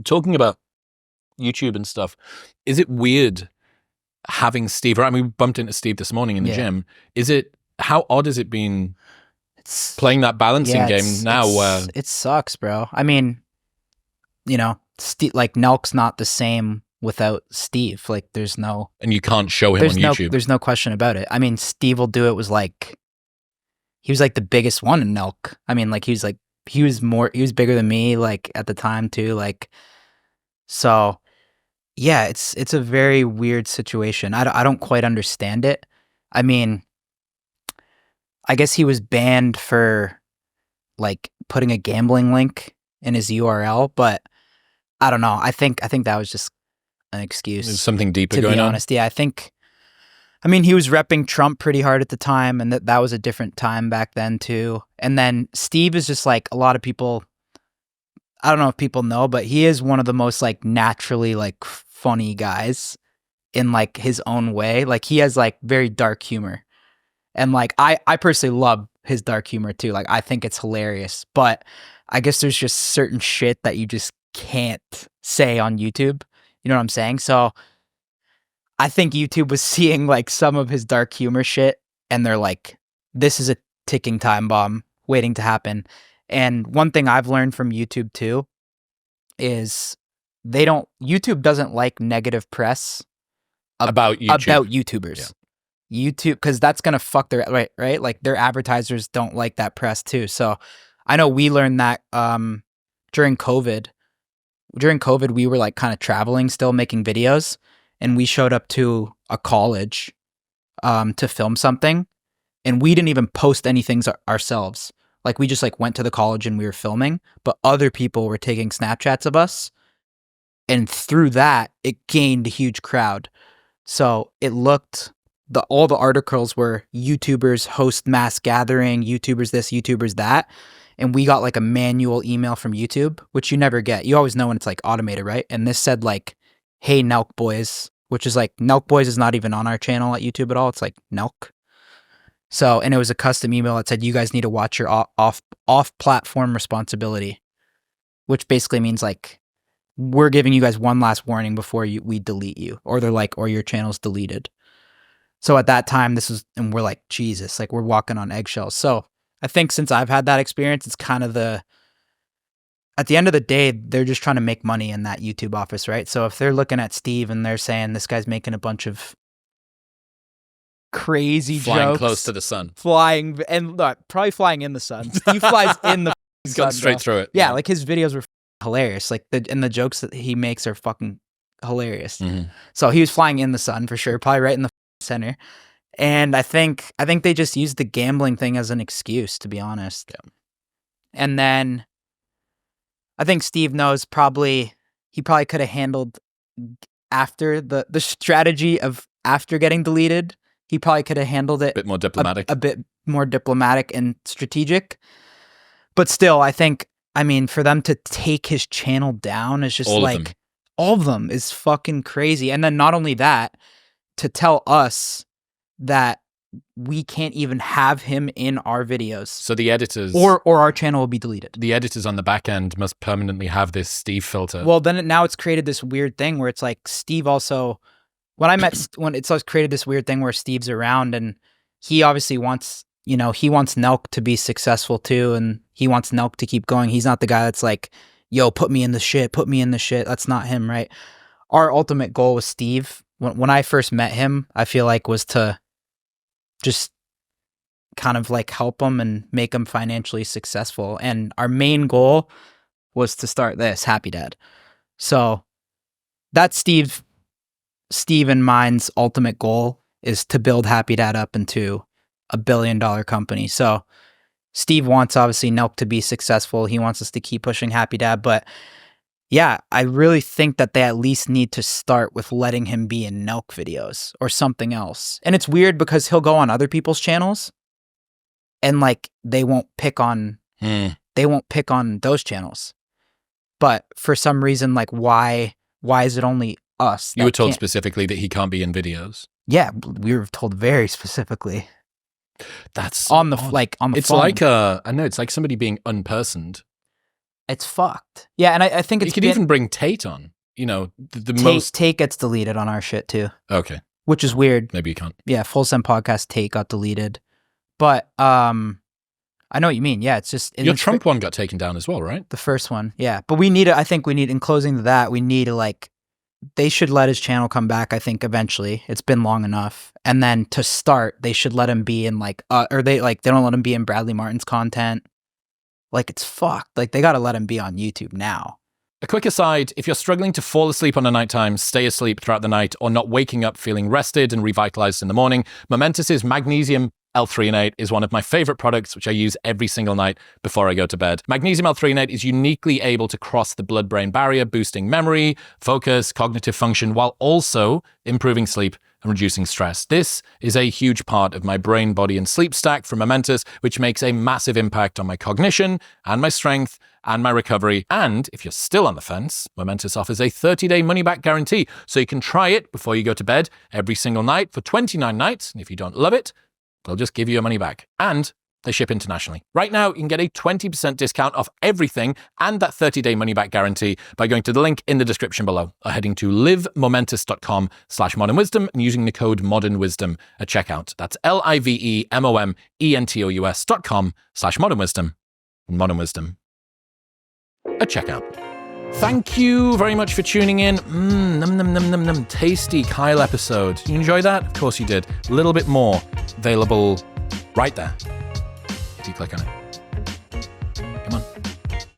talking about YouTube and stuff, is it weird having Steve? I mean, we bumped into Steve this morning in the gym. How odd has it been playing that balancing game now? Where it sucks, bro. I mean, you know, like NELK's not the same without Steve. Like, there's no, and you can't show him on YouTube. There's no question about it. I mean, Stevewilldoit was like, he was like the biggest one in NELK. I mean, like he was bigger than me, like at the time too. Like, so yeah, it's a very weird situation. I don't quite understand it. I mean, I guess he was banned for like putting a gambling link in his URL, but I don't know. I think that was just an excuse. There's something deeper going on. To be honest, yeah, I mean, he was repping Trump pretty hard at the time, and that was a different time back then too. And then Steve is just like, a lot of people, I don't know if people know, but he is one of the most like naturally like funny guys in like his own way. Like he has like very dark humor. And like I personally love his dark humor too. Like I think it's hilarious. But I guess there's just certain shit that you just can't say on YouTube. You know what I'm saying? So I think YouTube was seeing like some of his dark humor shit, and they're like, this is a ticking time bomb waiting to happen. And one thing I've learned from YouTube too is YouTube doesn't like negative press about YouTubers. Yeah. YouTube, because that's gonna fuck their right. Like their advertisers don't like that press too. So I know we learned that during COVID. During COVID, we were like kind of traveling, still making videos, and we showed up to a college to film something, and we didn't even post anything ourselves. Like we just like went to the college and we were filming, but other people were taking Snapchats of us, and through that, it gained a huge crowd. So it looked. All the articles were YouTubers host mass gathering, YouTubers this, YouTubers that. And we got like a manual email from YouTube, which you never get. You always know when it's like automated, right? And this said like, hey, NELK Boys, which is like, NELK Boys is not even on our channel at YouTube at all. It's like NELK. So, and it was a custom email that said, you guys need to watch your off-platform responsibility, which basically means like, we're giving you guys one last warning before we delete you. Or they're like, or your channel's deleted. So at that time, and we're like, Jesus, like we're walking on eggshells. So I think since I've had that experience, it's kind of at the end of the day, they're just trying to make money in that YouTube office, right? So if they're looking at Steve and they're saying this guy's making a bunch of crazy flying jokes, close to the sun, probably flying in the sun. Steve flies in the he's gone straight through it. Yeah, like his videos were hilarious. Like the jokes that he makes are fucking hilarious. Mm-hmm. So he was flying in the sun for sure, probably right in the center. And I think they just used the gambling thing as an excuse, to be honest. Yeah. And then I think Steve knows he probably could have handled after the strategy of after getting deleted. He probably could have handled it a bit more diplomatic, a bit more diplomatic and strategic. But still, I think, I mean, for them to take his channel down is just all of them is fucking crazy. And then not only that, to tell us that we can't even have him in our videos. So the editors... Or our channel will be deleted. The editors on the back end must permanently have this Steve filter. Well, then now it's created this weird thing where it's like Steve also... when it's created this weird thing where Steve's around and he obviously wants, he wants NELK to be successful too, and he wants NELK to keep going. He's not the guy that's like, yo, put me in the shit. That's not him, right? Our ultimate goal with Steve... When I first met him, I feel like was to just kind of like help him and make him financially successful. And our main goal was to start this Happy Dad. So that's Steve and mine's ultimate goal is to build Happy Dad up into $1 billion company. So Steve wants obviously NELK to be successful. He wants us to keep pushing Happy Dad, but yeah, I really think that they at least need to start with letting him be in NELK videos or something else. And it's weird because he'll go on other people's channels and like they won't pick on those channels. But for some reason, like why is it only us? You were told specifically that he can't be in videos. Yeah, we were told very specifically. That's on the odd. like on the it's phone. Like I know it's like somebody being unpersoned. It's fucked. Yeah, and I think it's... You could even bring Tate on. You know, Tate gets deleted on our shit too. Okay. Which is weird. Maybe you can't. Yeah, Full Send Podcast Tate got deleted. But I know what you mean. Yeah, it's just... Your Trump one got taken down as well, right? The first one, yeah. But we need I think we need, in closing to that, we need to like... They should let his channel come back, I think, eventually. It's been long enough. And then to start, they should let him be in like... or they don't let him be in Bradley Martin's content. Like, it's fucked. Like, they got to let him be on YouTube now. A quick aside, if you're struggling to fall asleep on the nighttime, stay asleep throughout the night, or not waking up feeling rested and revitalized in the morning, Momentus's Magnesium L-threonate is one of my favorite products, which I use every single night before I go to bed. Magnesium L-threonate is uniquely able to cross the blood-brain barrier, boosting memory, focus, cognitive function, while also improving sleep and reducing stress. This is a huge part of my brain, body, and sleep stack from Momentus, which makes a massive impact on my cognition and my strength and my recovery. And if you're still on the fence, Momentus offers a 30-day money-back guarantee, so you can try it before you go to bed every single night for 29 nights. And if you don't love it, they'll just give you your money back. And they ship internationally. Right now, you can get a 20% discount off everything and that 30-day money-back guarantee by going to the link in the description below, or heading to livemomentus.com/modernwisdom and using the code modernwisdom at checkout. That's livemomentus.com/modernwisdom. Modern at checkout. Thank you very much for tuning in. Tasty Kyle episode. You enjoy that? Of course you did. A little bit more available right there. Do you click on it?